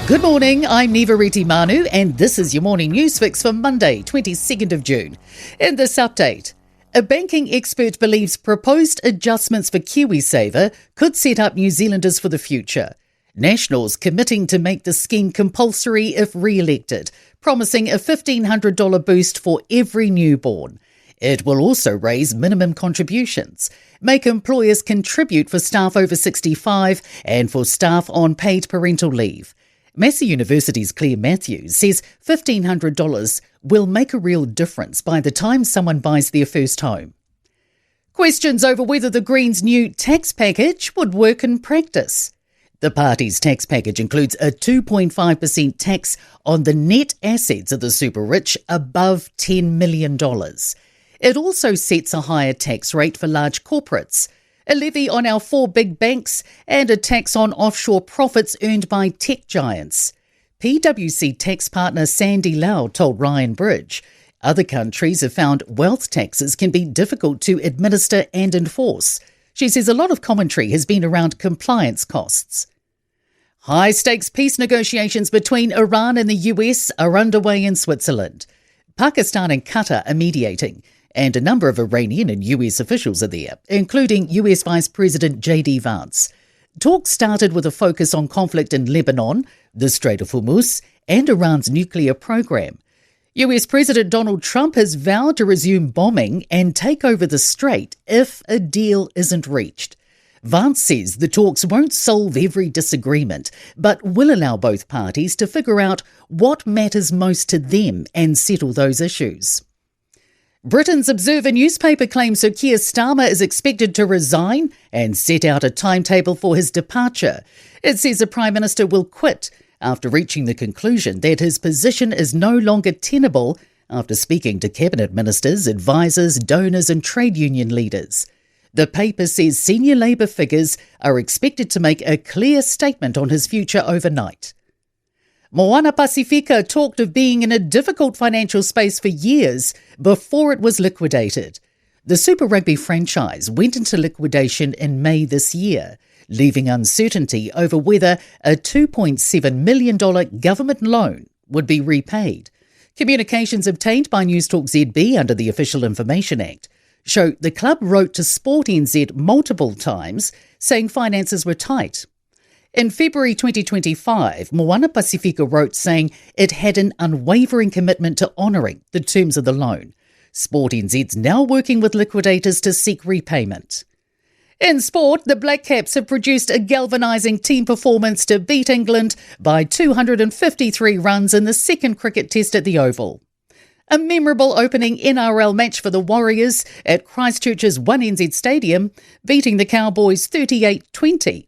Good morning, I'm Nivariti Manu and this is your morning news fix for Monday, 22nd of June. In this update, a banking expert believes proposed adjustments for KiwiSaver could set up New Zealanders for the future. Nationals committing to make the scheme compulsory if re-elected, promising a $1,500 boost for every newborn. It will also raise minimum contributions, make employers contribute for staff over 65 and for staff on paid parental leave. Massey University's Claire Matthews says $1,500 will make a real difference by the time someone buys their first home. Questions over whether the Greens' new tax package would work in practice. The party's tax package includes a 2.5% tax on the net assets of the super rich above $10 million. It also sets a higher tax rate for large corporates, a levy on our 4 big banks, and a tax on offshore profits earned by tech giants. PwC tax partner Sandy Lau told Ryan Bridge other countries have found wealth taxes can be difficult to administer and enforce. She says a lot of commentary has been around compliance costs. High-stakes peace negotiations between Iran and the US are underway in Switzerland. Pakistan and Qatar are mediating, and a number of Iranian and US officials are there, including US Vice President J.D. Vance. Talks started with a focus on conflict in Lebanon, the Strait of Hormuz, and Iran's nuclear program. US President Donald Trump has vowed to resume bombing and take over the strait if a deal isn't reached. Vance says the talks won't solve every disagreement, but will allow both parties to figure out what matters most to them and settle those issues. Britain's Observer newspaper claims Sir Keir Starmer is expected to resign and set out a timetable for his departure. It says the Prime Minister will quit after reaching the conclusion that his position is no longer tenable after speaking to cabinet ministers, advisers, donors and trade union leaders. The paper says senior Labour figures are expected to make a clear statement on his future overnight. Moana Pacifica talked of being in a difficult financial space for years before it was liquidated. The Super Rugby franchise went into liquidation in May this year, leaving uncertainty over whether a $2.7 million government loan would be repaid. Communications obtained by Newstalk ZB under the Official Information Act show the club wrote to Sport NZ multiple times saying finances were tight. In February 2025, Moana Pacifica wrote saying it had an unwavering commitment to honouring the terms of the loan. Sport NZ's now working with liquidators to seek repayment. In sport, the Black Caps have produced a galvanising team performance to beat England by 253 runs in the second cricket test at the Oval. A memorable opening NRL match for the Warriors at Christchurch's 1NZ Stadium, beating the Cowboys 38-20.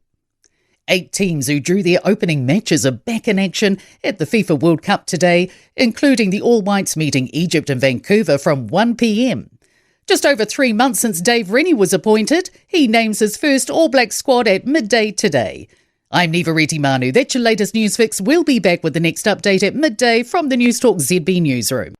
8 teams who drew their opening matches are back in action at the FIFA World Cup today, including the All Whites meeting Egypt and Vancouver from 1 p.m. Just over 3 months since Dave Rennie was appointed, he names his first All Black squad at midday today. I'm Nivariti Manu. That's your latest news fix. We'll be back with the next update at midday from the Newstalk ZB newsroom.